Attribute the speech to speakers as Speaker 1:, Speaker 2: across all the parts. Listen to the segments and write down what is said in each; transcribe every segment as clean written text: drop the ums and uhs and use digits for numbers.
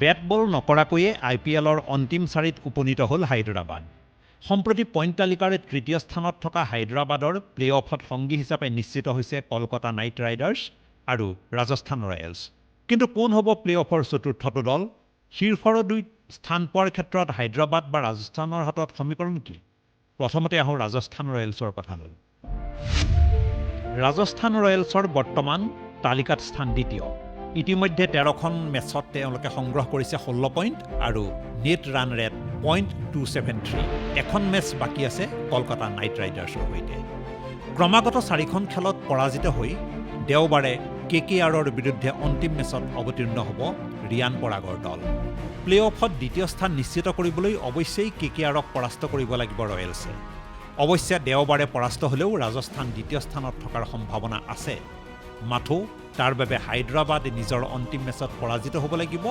Speaker 1: Bat ball নকৰাকৈয়ে IPLৰ অন্তিম চাৰিত উপনীত হ'ল হায়দৰাবাদ। সম্প্ৰতি পইণ্ট তালিকাৰ তৃতীয় স্থানত থকা হায়দৰাবাদৰ প্লে অফত সংগী হিচাপে নিশ্চিত হৈছে কলকাতা নাইট ৰাইডাৰ্ছ আৰু ৰাজস্থান ৰয়েলছ। কিন্তু কোন হ'ব প্লে অফৰ চতুৰ্থটো দল? শীৰ্ষৰ দুই স্থান পোৱাৰ ক্ষেত্ৰত হায়দৰাবাদ বা ৰাজস্থানৰ হাতত সমীকৰণ কি? প্ৰথমতে আহোঁ ৰাজস্থান ৰয়েলছৰ কথালৈ। ৰাজস্থান ৰয়েলছৰ বৰ্তমান তালিকাত স্থান দ্বিতীয়। ইতিমধ্যে 13খন মেচত তেওঁলোকে সংগ্ৰহ কৰিছে 16 পইণ্ট আৰু নেট ৰান ৰেট .273। এখন মেচ বাকী আছে কলকাতা নাইট ৰাইডাৰ্ছৰ সৈতে। ক্ৰমাগত 4খন খেলত পৰাজিত হৈ দেওবাৰে KKRৰ বিৰুদ্ধে অন্তিম মেচত অৱতীৰ্ণ হ'ব ৰিয়ান পৰাগৰ দল। প্লে অফত দ্বিতীয় স্থান নিশ্চিত কৰিবলৈ অৱশ্যেই KKRক পৰাস্ত কৰিব লাগিব ৰয়েলছে। অৱশ্যে দেওবাৰে পৰাস্ত হ'লেও ৰাজস্থান দ্বিতীয় স্থানত থকাৰ সম্ভাৱনা আছে। মাথো তাৰ বাবে হায়দৰাবাদ নিজৰ অন্তিম মেচত পৰাজিত হ'ব লাগিব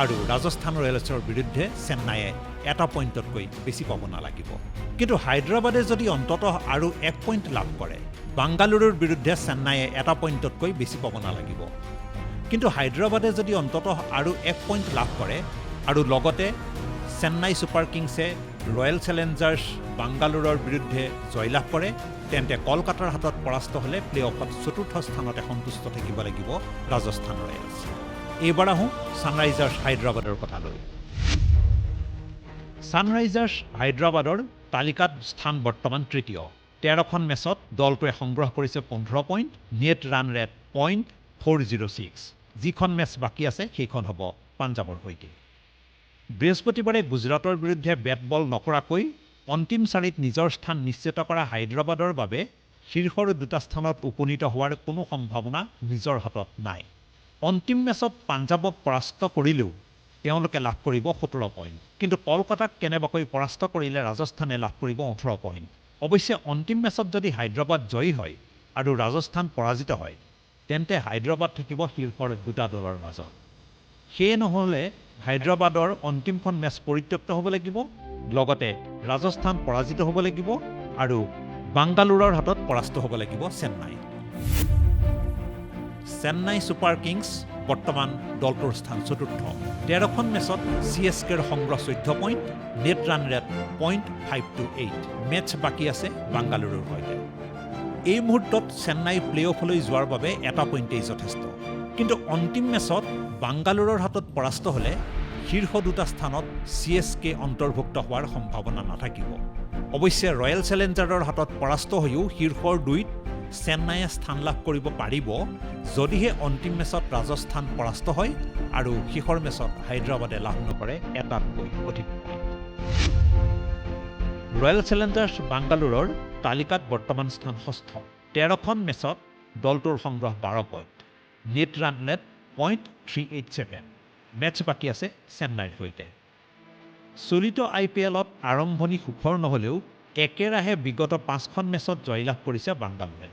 Speaker 1: আৰু ৰাজস্থান ৰয়েলছৰ বিৰুদ্ধে চেন্নাইয়ে এটা পইণ্টতকৈ বেছি পাব নালাগিব। কিন্তু হায়দৰাবাদে যদি অন্ততঃ আৰু 1 পইণ্ট লাভ কৰে, বাংগালুৰুৰ বিৰুদ্ধে চেন্নাইয়ে এটা পইণ্টতকৈ বেছি পাব নালাগিব। কিন্তু হায়দৰাবাদে যদি অন্ততঃ আৰু 1 পইণ্ট লাভ কৰে আৰু লগতে চেন্নাই ছুপাৰ কিংছে ৰয়েল চেলেঞ্জাৰ্ছ বাংগালুৰুৰ বিৰুদ্ধে জয়লাভ কৰে, তেন্তে কলকাতাৰ হাতত পৰাস্ত হ'লে প্লে অফত চতুৰ্থ স্থানতে সন্তুষ্ট থাকিব লাগিব ৰাজস্থান ৰয়েলছ। এইবাৰ আহোঁ ছানৰাইজাৰ্ছ হায়দৰাবাদৰ কথালৈ। ছানৰাইজাৰ্ছ হায়দৰাবাদৰ তালিকাত স্থান বৰ্তমান তৃতীয়। 13খন মেচত দলটোৱে সংগ্ৰহ কৰিছে 15 পইণ্ট, নেট ৰান ৰেট .406। যিখন মেচ বাকী আছে সেইখন হ'ব পাঞ্জাৱৰ সৈতে। বৃহস্পতিবাৰে গুজৰাটৰ বিৰুদ্ধে বেট বল নকৰাকৈ অন্তিম চাৰিত নিজৰ স্থান নিশ্চিত কৰা হায়দৰাবাদৰ বাবে শীৰ্ষৰ দুটা স্থানত উপনীত হোৱাৰ কোনো সম্ভাৱনা নিজৰ হাতত নাই। অন্তিম মেচত পাঞ্জাৱক পৰাস্ত কৰিলেও তেওঁলোকে লাভ কৰিব 17 পইণ্ট। কিন্তু কলকাতাক কেনেবাকৈ পৰাস্ত কৰিলে ৰাজস্থানে লাভ কৰিব 18 পইণ্ট। অৱশ্যে অন্তিম মেচত যদি হায়দৰাবাদ জয়ী হয় আৰু ৰাজস্থান পৰাজিত হয়, তেন্তে হায়দৰাবাদ থাকিব শীৰ্ষৰ দুটা দলৰ মাজত। সেয়ে নহ'লে হায়দৰাবাদৰ অন্তিমখন মেচ পৰিত্যক্ত হ'ব লাগিব, লগতে ৰাজস্থান পৰাজিত হ'ব লাগিব আৰু বাংগালুৰুৰ হাতত পৰাস্ত হ'ব লাগিব চেন্নাই। চেন্নাই ছুপাৰ কিংছ বৰ্তমান দলটোৰ স্থান চতুৰ্থ। 13খন মেচত CSKৰ সংগ্ৰহ 14 point, net run rate .528। Match বাকী আছে বাংগালুৰুৰ সৈতে। এই মুহূৰ্তত চেন্নাই প্লে অফলৈ যোৱাৰ বাবে এটা পইণ্টেই যথেষ্ট। কিন্তু অন্তিম মেচত বাংগালুৰুৰ হাতত পৰাস্ত হ'লে শীৰ্ষ দুটা স্থানত CSK অন্তৰ্ভুক্ত হোৱাৰ সম্ভাৱনা নাথাকিব। অৱশ্যে ৰয়েল চেলেঞ্জাৰৰ হাতত পৰাস্ত হৈও শীৰ্ষৰ দুইত চেন্নাইয়ে স্থান লাভ কৰিব পাৰিব যদিহে অন্তিম মেচত ৰাজস্থান পৰাস্ত হয় আৰু শেষৰ মেচত হায়দৰাবাদে লাভ নকৰে এটাতকৈ অধিক পইণ্ট। ৰয়েল চেলেঞ্জাৰ্ছ বাংগালুৰুৰ তালিকাত বৰ্তমান স্থান ষষ্ঠ। 13খন মেচত দলটোৰ সংগ্ৰহ 12 point, net run rate .387। Match বাকী আছে চেন্নাইৰ সৈতে। চলিত IPLত আৰম্ভণি সুখৰ নহ'লেও একেৰাহে বিগত 5খন মেচত জয়লাভ কৰিছে বাংগালুৰুৱে।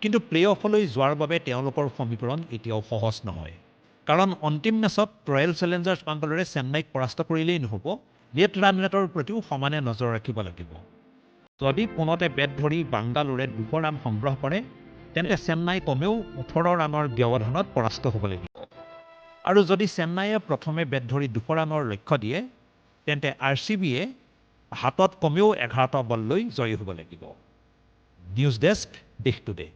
Speaker 1: কিন্তু প্লে অফলৈ যোৱাৰ বাবে তেওঁলোকৰ সমীকৰণ এতিয়াও সহজ নহয়। কাৰণ অন্তিম মেচত ৰয়েল চেলেঞ্জাৰ্ছ বাংগালুৰুৱে চেন্নাইক পৰাস্ত কৰিলেই নহ'ব, নেট ৰান ৰেটৰ প্ৰতিও সমানে নজৰ ৰাখিব লাগিব। যদি পোনতে বেট ধৰি বাংগালুৰুৱে 200 ৰান সংগ্ৰহ কৰে, তেন্তে চেন্নাই কমেও 18 ৰানৰ ব্যৱধানত পৰাস্ত হ'ব লাগিব। আৰু যদি চেন্নাইয়ে প্ৰথমে বেট ধৰি 200 ৰানৰ লক্ষ্য দিয়ে, তেন্তে RCBয়ে হাতত কমেও 11টা বল লৈ জয়ী হ'ব লাগিব। নিউজ ডেস্ক, দেশ টুডে।